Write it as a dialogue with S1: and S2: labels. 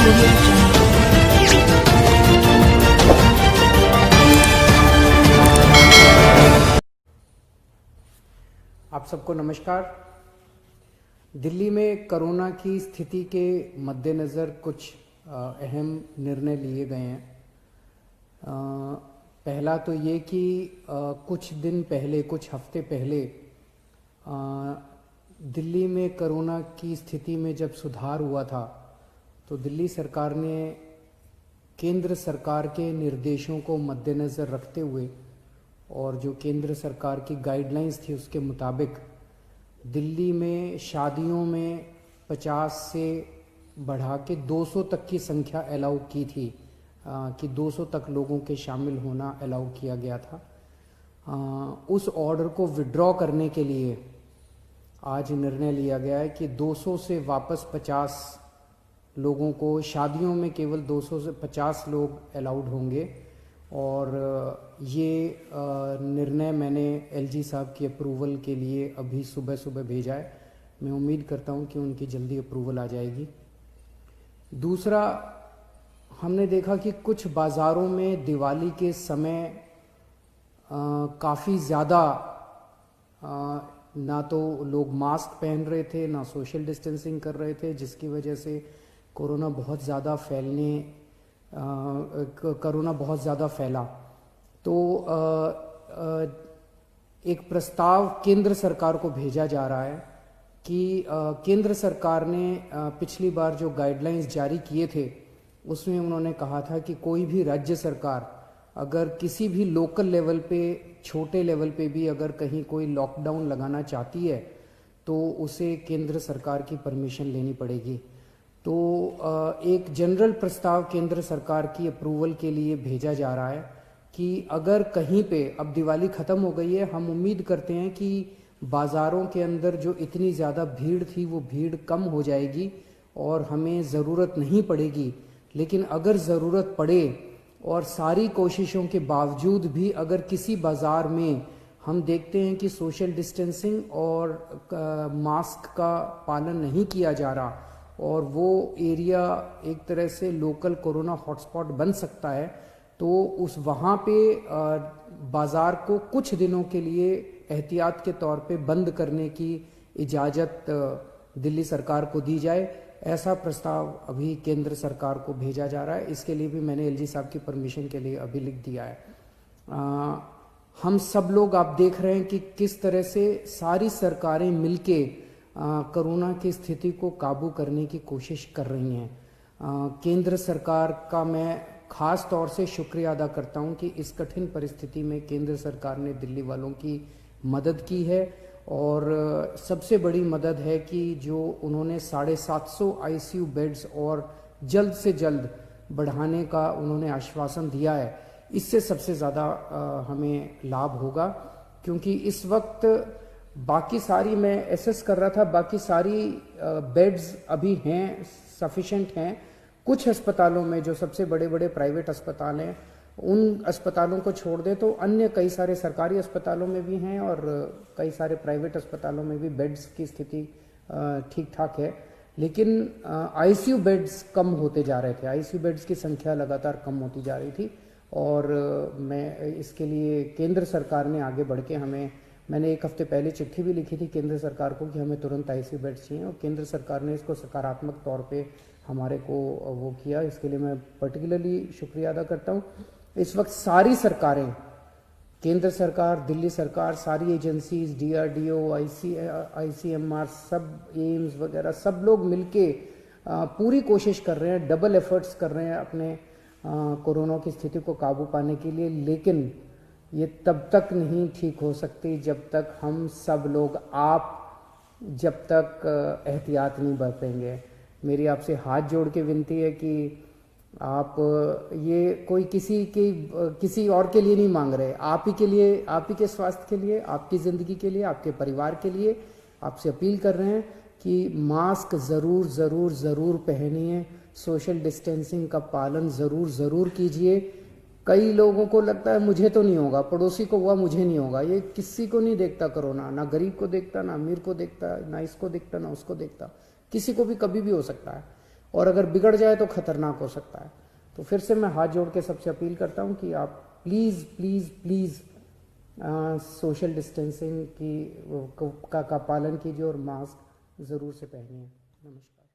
S1: Audio Jungle.
S2: आप सबको नमस्कार। दिल्ली में कोरोना की स्थिति के मद्देनज़र कुछ अहम निर्णय लिए गए हैं। पहला तो ये कि कुछ दिन पहले, कुछ हफ्ते पहले दिल्ली में कोरोना की स्थिति में जब सुधार हुआ था तो दिल्ली सरकार ने केंद्र सरकार के निर्देशों को मद्देनज़र रखते हुए और जो केंद्र सरकार की गाइडलाइंस थी उसके मुताबिक दिल्ली में शादियों में 50 से बढ़ा के 200 तक की संख्या अलाउ की थी कि 200 तक लोगों के शामिल होना अलाउ किया गया था। उस ऑर्डर को विड्रॉ करने के लिए आज निर्णय लिया गया है कि 200 से वापस 50 लोगों को, शादियों में केवल 200 से 50 लोग अलाउड होंगे। और ये निर्णय मैंने एलजी साहब की अप्रूवल के लिए अभी सुबह सुबह भेजा है। मैं उम्मीद करता हूँ कि उनकी जल्दी अप्रूवल आ जाएगी। दूसरा, हमने देखा कि कुछ बाज़ारों में दिवाली के समय काफ़ी ज़्यादा ना तो लोग मास्क पहन रहे थे, ना सोशल डिस्टेंसिंग कर रहे थे, जिसकी वजह से कोरोना बहुत ज़्यादा फैला। तो एक प्रस्ताव केंद्र सरकार को भेजा जा रहा है कि केंद्र सरकार ने पिछली बार जो गाइडलाइंस जारी किए थे उसमें उन्होंने कहा था कि कोई भी राज्य सरकार अगर किसी भी लोकल लेवल पे, छोटे लेवल पे भी अगर कहीं कोई लॉकडाउन लगाना चाहती है तो उसे केंद्र सरकार की परमिशन लेनी पड़ेगी। तो एक जनरल प्रस्ताव केंद्र सरकार की अप्रूवल के लिए भेजा जा रहा है कि अगर कहीं पे, अब दिवाली ख़त्म हो गई है, हम उम्मीद करते हैं कि बाज़ारों के अंदर जो इतनी ज़्यादा भीड़ थी वो भीड़ कम हो जाएगी और हमें ज़रूरत नहीं पड़ेगी। लेकिन अगर ज़रूरत पड़े और सारी कोशिशों के बावजूद भी अगर किसी बाज़ार में हम देखते हैं कि सोशल डिस्टेंसिंग और मास्क का पालन नहीं किया जा रहा और वो एरिया एक तरह से लोकल कोरोना हॉटस्पॉट बन सकता है, तो उस वहाँ पे बाज़ार को कुछ दिनों के लिए एहतियात के तौर पे बंद करने की इजाज़त दिल्ली सरकार को दी जाए। ऐसा प्रस्ताव अभी केंद्र सरकार को भेजा जा रहा है। इसके लिए भी मैंने एलजी साहब की परमिशन के लिए अभी लिख दिया है। हम सब लोग, आप देख रहे हैं कि किस तरह से सारी सरकारें मिलके कोरोना की स्थिति को काबू करने की कोशिश कर रही हैं। केंद्र सरकार का मैं ख़ास तौर से शुक्रिया अदा करता हूं कि इस कठिन परिस्थिति में केंद्र सरकार ने दिल्ली वालों की मदद की है। और सबसे बड़ी मदद है कि जो उन्होंने 750 आईसीयू बेड्स और जल्द से जल्द बढ़ाने का उन्होंने आश्वासन दिया है। इससे सबसे ज़्यादा हमें लाभ होगा, क्योंकि इस वक्त बाकी सारी, मैं एसेस कर रहा था, बाकी सारी बेड्स अभी हैं, सफिशेंट हैं। कुछ अस्पतालों में, जो सबसे बड़े बड़े प्राइवेट अस्पताल हैं, उन अस्पतालों को छोड़ दे तो अन्य कई सारे सरकारी अस्पतालों में भी हैं और कई सारे प्राइवेट अस्पतालों में भी बेड्स की स्थिति ठीक ठाक है। लेकिन आईसीयू बेड्स कम होते जा रहे थे, आईसीयू बेड्स की संख्या लगातार कम होती जा रही थी। और मैं इसके लिए केंद्र सरकार ने आगे बढ़ के मैंने एक हफ्ते पहले चिट्ठी भी लिखी थी केंद्र सरकार को कि हमें तुरंत आईसीयू बेड्स चाहिए, और केंद्र सरकार ने इसको सकारात्मक तौर पे हमारे को वो किया। इसके लिए मैं पर्टिकुलरली शुक्रिया अदा करता हूँ। इस वक्त सारी सरकारें, केंद्र सरकार, दिल्ली सरकार, सारी एजेंसीज, डीआरडीओ, आईसीएमआर, सब एम्स वगैरह, सब लोग मिलके पूरी कोशिश कर रहे हैं, डबल एफर्ट्स कर रहे हैं अपने कोरोना की स्थिति को काबू पाने के लिए। लेकिन ये तब तक नहीं ठीक हो सकती जब तक हम सब लोग, जब तक एहतियात नहीं बरतेंगे। मेरी आपसे हाथ जोड़ के विनती है कि आप ये कोई किसी और के लिए नहीं मांग रहे, आप ही के लिए, आप ही के स्वास्थ्य के लिए, आपकी ज़िंदगी के लिए, आपके परिवार के लिए आपसे अपील कर रहे हैं कि मास्क ज़रूर पहनिए, सोशल डिस्टेंसिंग का पालन ज़रूर कीजिए। कई लोगों को लगता है मुझे तो नहीं होगा, पड़ोसी को हुआ मुझे नहीं होगा। ये किसी को नहीं देखता कोरोना, ना गरीब को देखता, ना अमीर को देखता, ना इसको देखता, ना उसको देखता। किसी को भी कभी भी हो सकता है। और अगर बिगड़ जाए तो खतरनाक हो सकता है। तो फिर से मैं हाथ जोड़ के सबसे अपील करता हूँ कि आप please please please social distancing का पालन कीजिए और मास्क ज़रूर से पहनिए। नमस्कार।